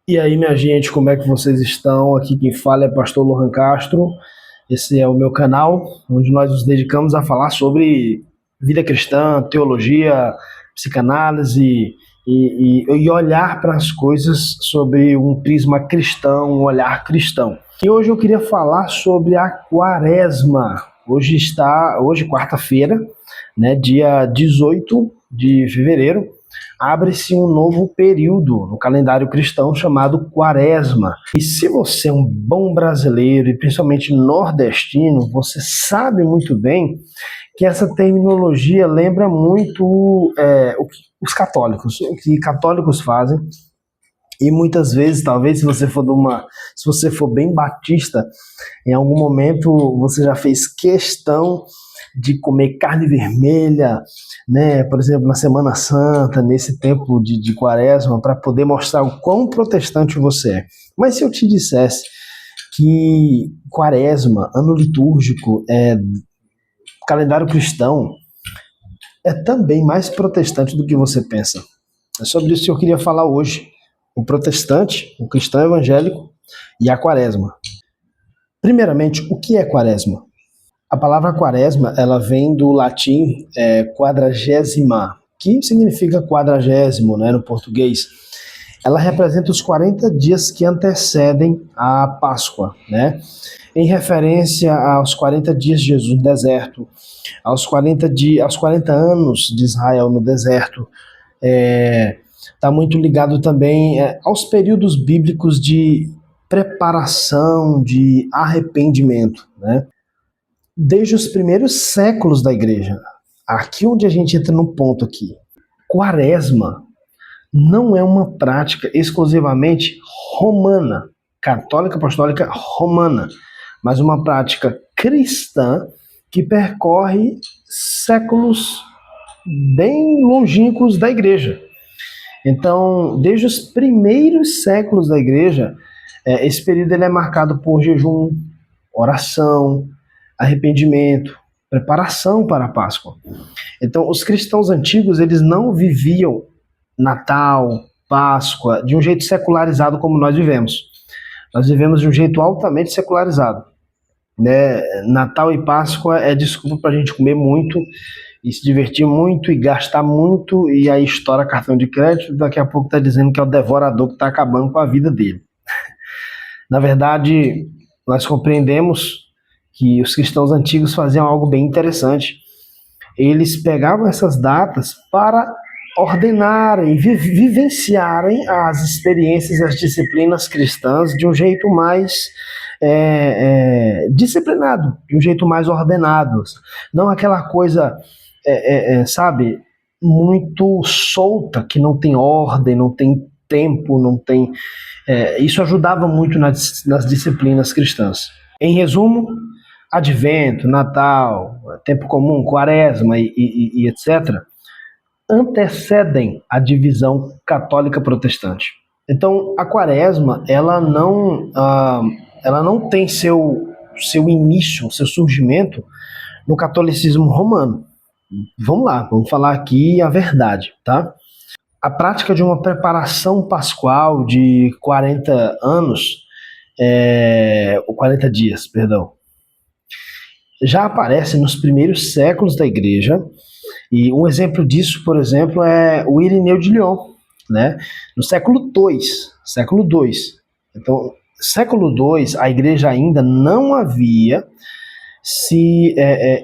E aí, minha gente, como é que vocês estão? Aqui quem fala é Pastor Lohan Castro. Esse é o meu canal, onde nós nos dedicamos a falar sobre vida cristã, teologia, psicanálise e olhar para as coisas sobre um prisma cristão, um olhar cristão. E hoje eu queria falar sobre a Quaresma. Hoje quarta-feira, né, dia 18 de fevereiro, abre-se um novo período no calendário cristão chamado Quaresma. E se você é um bom brasileiro e principalmente nordestino, você sabe muito bem que essa terminologia lembra muito o que os católicos, o que católicos fazem. E muitas vezes, talvez, se você for bem batista, em algum momento você já fez questão de comer carne vermelha, né? Por exemplo, na Semana Santa, nesse tempo de Quaresma, para poder mostrar o quão protestante você é. Mas se eu te dissesse que Quaresma, ano litúrgico, calendário cristão, é também mais protestante do que você pensa. É sobre isso que eu queria falar hoje. O protestante, o cristão evangélico e a Quaresma. Primeiramente, o que é Quaresma? A palavra Quaresma, ela vem do latim quadragésima, que significa quadragésimo, né, no português. Ela representa os 40 dias que antecedem a Páscoa, né? Em referência aos 40 dias de Jesus no deserto, aos 40 anos de Israel no deserto. Está muito ligado também aos períodos bíblicos de preparação, de arrependimento, né? Desde os primeiros séculos da igreja, aqui onde a gente entra no ponto aqui, Quaresma não é uma prática exclusivamente romana, católica apostólica romana, mas uma prática cristã que percorre séculos bem longínquos da igreja. Então, desde os primeiros séculos da igreja, esse período ele é marcado por jejum, oração, arrependimento, preparação para a Páscoa. Então, os cristãos antigos, eles não viviam Natal, Páscoa, de um jeito secularizado como nós vivemos. Nós vivemos de um jeito altamente secularizado, né? Natal e Páscoa é desculpa para a gente comer muito e se divertir muito e gastar muito, e aí estoura cartão de crédito, daqui a pouco está dizendo que é o devorador que está acabando com a vida dele. Na verdade, nós compreendemos que os cristãos antigos faziam algo bem interessante. Eles pegavam essas datas para ordenarem, vivenciarem as experiências e as disciplinas cristãs de um jeito mais disciplinado, de um jeito mais ordenado. Não aquela coisa, sabe, muito solta, que não tem ordem, não tem tempo, não tem... isso ajudava muito nas disciplinas cristãs. Em resumo, Advento, Natal, Tempo Comum, Quaresma e etc., antecedem a divisão católica protestante. Então, a Quaresma, ela não tem seu início, seu surgimento no catolicismo romano. Vamos lá, vamos falar aqui a verdade, tá? A prática de uma preparação pascual de 40 anos, 40 dias, perdão, já aparece nos primeiros séculos da igreja, e um exemplo disso, por exemplo, é o Irineu de Lyon, né? No século II. Então, século II, a igreja ainda não havia se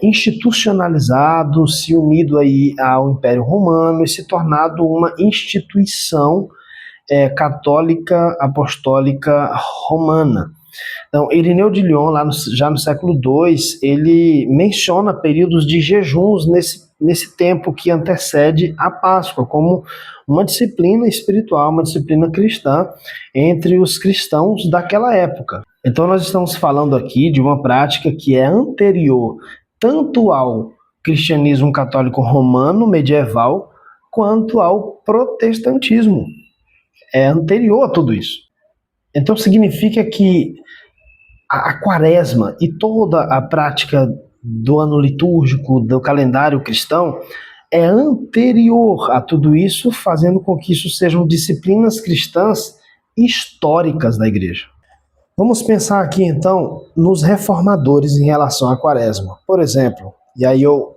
institucionalizado, se unido aí ao Império Romano e se tornado uma instituição católica apostólica romana. Então, Irineu de Lyon, já no século II, ele menciona períodos de jejuns nesse tempo que antecede a Páscoa, como uma disciplina espiritual, uma disciplina cristã entre os cristãos daquela época. Então, nós estamos falando aqui de uma prática que é anterior tanto ao cristianismo católico romano medieval, quanto ao protestantismo. É anterior a tudo isso. Então, significa que a Quaresma e toda a prática do ano litúrgico, do calendário cristão, é anterior a tudo isso, fazendo com que isso sejam disciplinas cristãs históricas da igreja. Vamos pensar aqui então nos reformadores em relação à quaresma. Por exemplo, e aí eu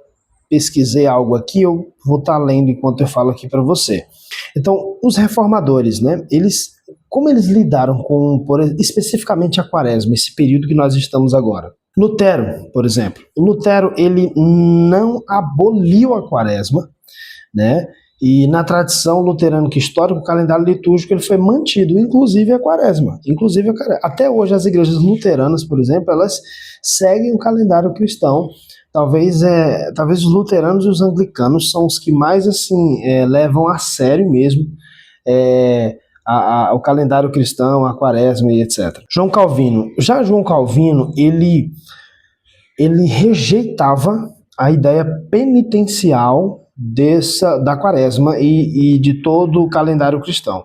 pesquisei algo aqui, eu vou estar lendo enquanto eu falo aqui para você. Então, os reformadores, né, como eles lidaram com, especificamente a quaresma, esse período que nós estamos agora? Lutero, por exemplo. Lutero, ele não aboliu a quaresma, né? E na tradição luterânica histórica, o calendário litúrgico ele foi mantido, inclusive a quaresma. Até hoje as igrejas luteranas, por exemplo, elas seguem o calendário cristão. Talvez os luteranos e os anglicanos são os que mais assim levam a sério mesmo o calendário cristão, a quaresma e etc. João Calvino. Já João Calvino, ele rejeitava a ideia penitencial da quaresma e de todo o calendário cristão.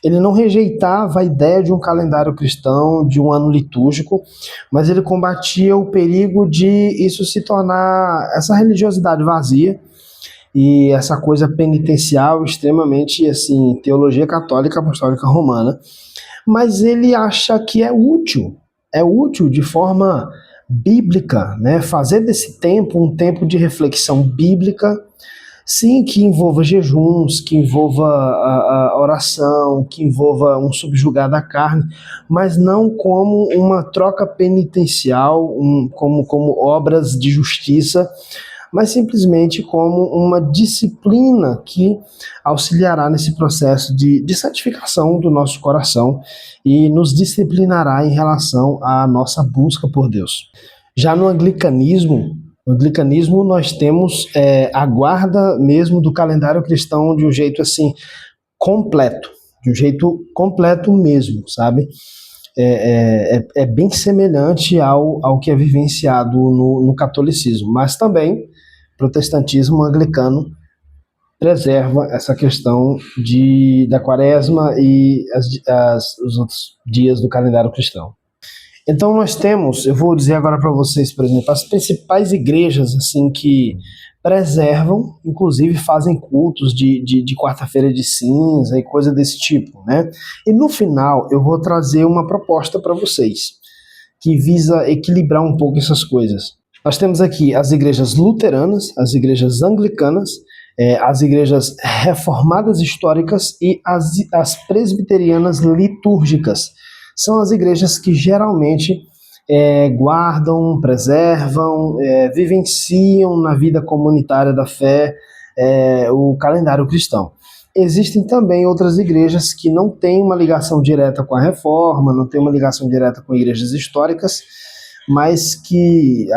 Ele não rejeitava a ideia de um calendário cristão, de um ano litúrgico, mas ele combatia o perigo de isso se tornar essa religiosidade vazia e essa coisa penitencial extremamente, assim, teologia católica apostólica romana. Mas ele acha que é útil de forma bíblica, né? Fazer desse tempo um tempo de reflexão bíblica, sim, que envolva jejuns, que envolva a oração, que envolva um subjugar da carne, mas não como uma troca penitencial, como obras de justiça, mas simplesmente como uma disciplina que auxiliará nesse processo de santificação do nosso coração e nos disciplinará em relação à nossa busca por Deus. Já no anglicanismo nós temos a guarda mesmo do calendário cristão de um jeito assim completo, de um jeito completo mesmo, sabe? É bem semelhante ao que é vivenciado no catolicismo, mas também o protestantismo anglicano preserva essa questão da quaresma e os outros dias do calendário cristão. Então nós temos, eu vou dizer agora para vocês, por exemplo, as principais igrejas assim que preservam, inclusive fazem cultos de quarta-feira de cinza e coisa desse tipo, né? E no final eu vou trazer uma proposta para vocês que visa equilibrar um pouco essas coisas. Nós temos aqui as igrejas luteranas, as igrejas anglicanas, as igrejas reformadas históricas e as presbiterianas litúrgicas. São as igrejas que geralmente guardam, preservam, vivenciam na vida comunitária da fé o calendário cristão. Existem também outras igrejas que não têm uma ligação direta com a reforma, não têm uma ligação direta com igrejas históricas, mas que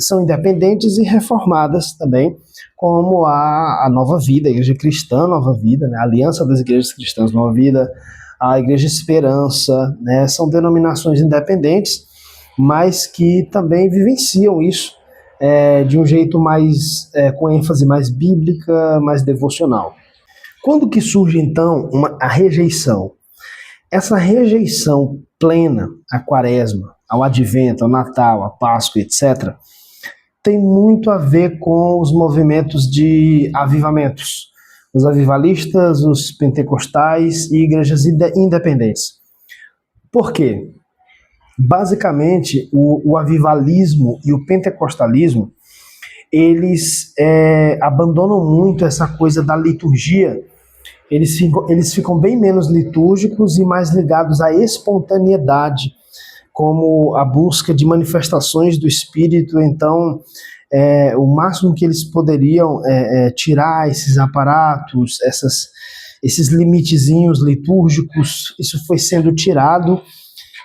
são independentes e reformadas também, como a Nova Vida, a Igreja Cristã Nova Vida, né, a Aliança das Igrejas Cristãs Nova Vida, a Igreja Esperança, né, são denominações independentes, mas que também vivenciam isso de um jeito mais, com ênfase mais bíblica, mais devocional. Quando que surge então a rejeição? Essa rejeição plena à quaresma, ao advento, ao Natal, à Páscoa, etc., tem muito a ver com os movimentos de avivamentos. Os avivalistas, os pentecostais e igrejas independentes. Por quê? Basicamente, o avivalismo e o pentecostalismo, eles abandonam muito essa coisa da liturgia. Eles ficam bem menos litúrgicos e mais ligados à espontaneidade, como a busca de manifestações do Espírito. Então, o máximo que eles poderiam tirar esses aparatos, esses limitezinhos litúrgicos, isso foi sendo tirado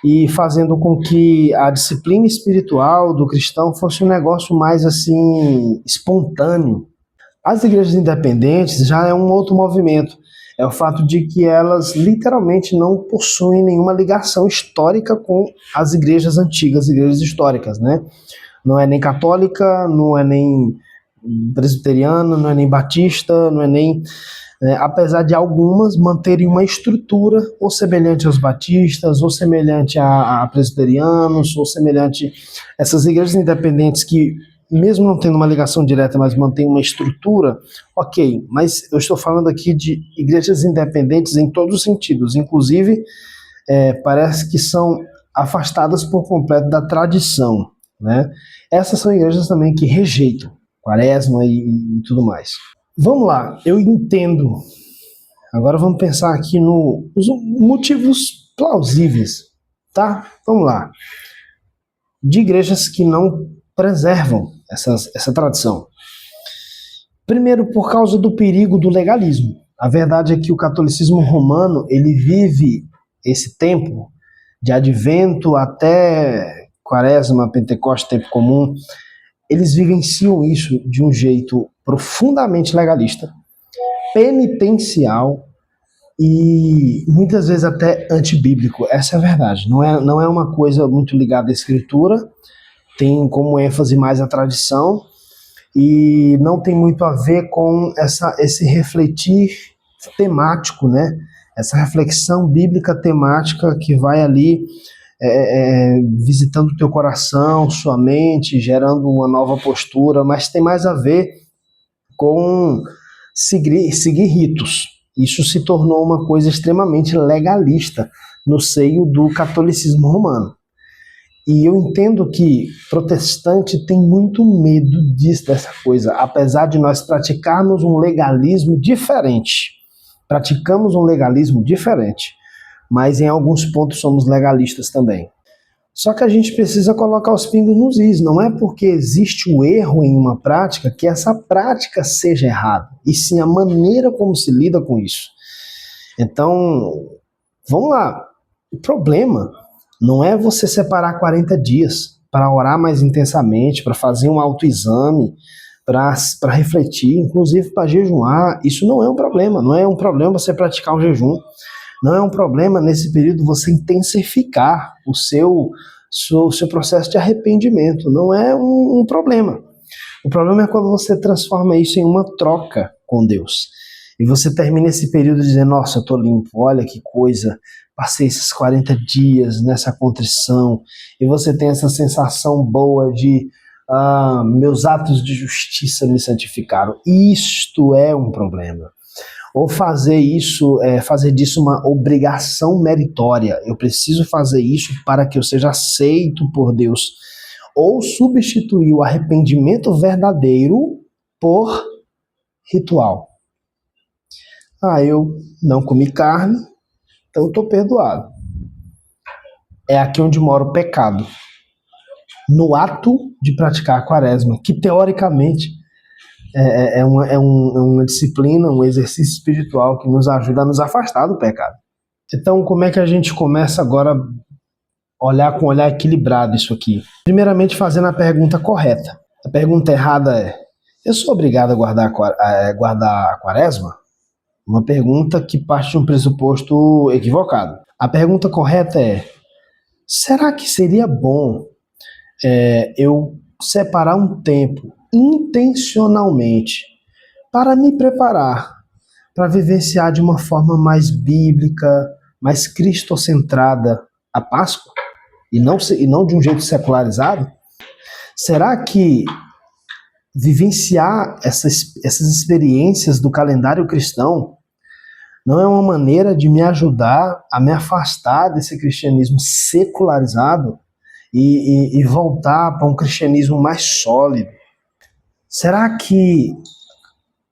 e fazendo com que a disciplina espiritual do cristão fosse um negócio mais assim espontâneo. As igrejas independentes já é um outro movimento. É o fato de que elas literalmente não possuem nenhuma ligação histórica com as igrejas antigas, igrejas históricas, né? Não é nem católica, não é nem presbiteriana, não é nem batista, não é nem... apesar de algumas manterem uma estrutura ou semelhante aos batistas, ou semelhante a presbiterianos, ou semelhante a essas igrejas independentes que mesmo não tendo uma ligação direta, mas mantém uma estrutura, ok, mas eu estou falando aqui de igrejas independentes em todos os sentidos, inclusive parece que são afastadas por completo da tradição, né? Essas são igrejas também que rejeitam quaresma e tudo mais. Vamos lá, eu entendo. Agora vamos pensar aqui nos motivos plausíveis, tá? Vamos lá. De igrejas que não preservam essa tradição. Primeiro, por causa do perigo do legalismo. A verdade é que o catolicismo romano, ele vive esse tempo de advento até quaresma, pentecostes, tempo comum, eles vivenciam isso de um jeito profundamente legalista, penitencial e muitas vezes até antibíblico. Essa é a verdade. Não é uma coisa muito ligada à escritura, tem como ênfase mais a tradição e não tem muito a ver com esse refletir temático, né? Essa reflexão bíblica temática que vai ali visitando o teu coração, sua mente, gerando uma nova postura, mas tem mais a ver com seguir ritos. Isso se tornou uma coisa extremamente legalista no seio do catolicismo romano. E eu entendo que protestante tem muito medo dessa coisa, apesar de nós praticarmos um legalismo diferente. Praticamos um legalismo diferente, mas em alguns pontos somos legalistas também. Só que a gente precisa colocar os pingos nos is. Não é porque existe o erro em uma prática que essa prática seja errada, e sim a maneira como se lida com isso. Então, vamos lá. O problema não é você separar 40 dias para orar mais intensamente, para fazer um autoexame, para refletir, inclusive para jejuar. Isso não é um problema. Não é um problema você praticar o jejum. Não é um problema nesse período você intensificar o seu processo de arrependimento. Não é um problema. O problema é quando você transforma isso em uma troca com Deus. E você termina esse período dizendo, nossa, eu estou limpo, olha que coisa, passei esses 40 dias nessa contrição. E você tem essa sensação boa de meus atos de justiça me santificaram. Isto é um problema. Ou fazer disso uma obrigação meritória. Eu preciso fazer isso para que eu seja aceito por Deus. Ou substituir o arrependimento verdadeiro por ritual. Eu não comi carne, então eu estou perdoado. É aqui onde mora o pecado. No ato de praticar a quaresma, que teoricamente é uma disciplina, um exercício espiritual que nos ajuda a nos afastar do pecado. Então, como é que a gente começa agora a olhar com um olhar equilibrado isso aqui? Primeiramente, fazendo a pergunta correta. A pergunta errada é, eu sou obrigado a guardar a quaresma? Uma pergunta que parte de um pressuposto equivocado. A pergunta correta é, será que seria bom eu separar um tempo intencionalmente para me preparar, para vivenciar de uma forma mais bíblica, mais cristocentrada a Páscoa, e não de um jeito secularizado? Será que vivenciar essas experiências do calendário cristão não é uma maneira de me ajudar a me afastar desse cristianismo secularizado e voltar para um cristianismo mais sólido? Será que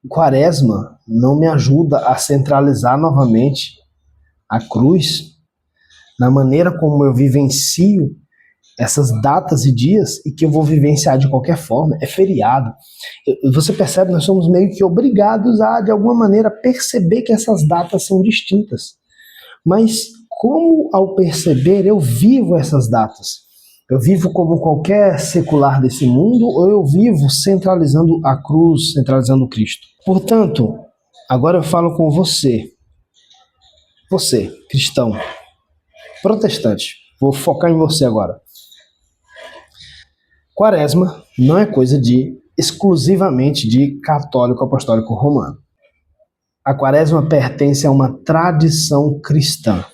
quaresma não me ajuda a centralizar novamente a cruz na maneira como eu vivencio essas datas e dias e que eu vou vivenciar de qualquer forma? É feriado. Você percebe, nós somos meio que obrigados a, de alguma maneira, perceber que essas datas são distintas. Mas como, ao perceber, eu vivo essas datas? Eu vivo como qualquer secular desse mundo ou eu vivo centralizando a cruz, centralizando Cristo? Portanto, agora eu falo com você, cristão, protestante, vou focar em você agora. Quaresma não é coisa exclusivamente de católico apostólico romano. A quaresma pertence a uma tradição cristã.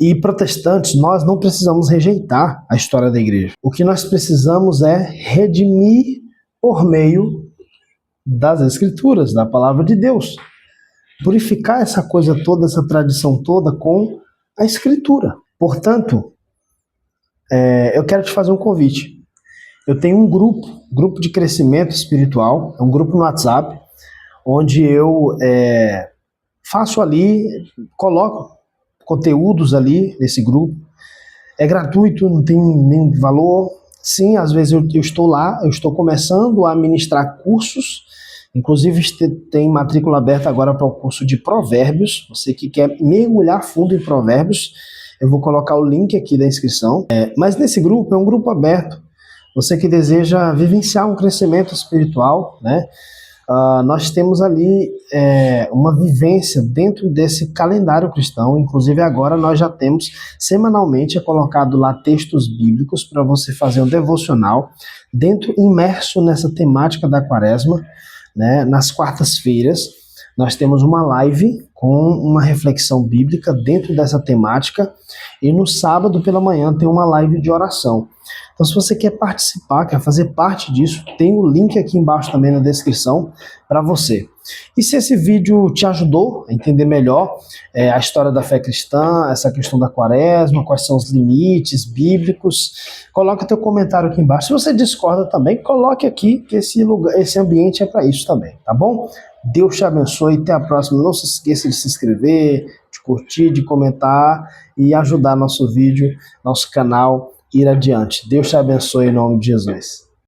E protestantes, nós não precisamos rejeitar a história da igreja. O que nós precisamos é redimir por meio das Escrituras, da palavra de Deus. Purificar essa coisa toda, essa tradição toda com a Escritura. Portanto, eu quero te fazer um convite. Eu tenho um grupo de crescimento espiritual, é um grupo no WhatsApp, onde eu faço ali, coloco conteúdos ali nesse grupo. É gratuito, não tem nenhum valor. Sim, às vezes eu estou lá, eu estou começando a ministrar cursos, inclusive tem matrícula aberta agora para o curso de Provérbios. Você que quer mergulhar fundo em Provérbios, eu vou colocar o link aqui da inscrição. Mas nesse grupo, é um grupo aberto. Você que deseja vivenciar um crescimento espiritual, né? Nós temos ali uma vivência dentro desse calendário cristão. Inclusive agora nós já temos semanalmente colocado lá textos bíblicos para você fazer um devocional imerso nessa temática da quaresma, né? Nas quartas-feiras nós temos uma live com uma reflexão bíblica dentro dessa temática, e no sábado pela manhã tem uma live de oração. Então, se você quer participar, quer fazer parte disso, tem o link aqui embaixo também na descrição para você. E se esse vídeo te ajudou a entender melhor a história da fé cristã, essa questão da quaresma, quais são os limites bíblicos, coloque teu comentário aqui embaixo. Se você discorda também, coloque aqui, que esse ambiente é para isso também, tá bom? Deus te abençoe, até a próxima. Não se esqueça de se inscrever, de curtir, de comentar e ajudar nosso vídeo, nosso canal ir adiante. Deus te abençoe em nome de Jesus.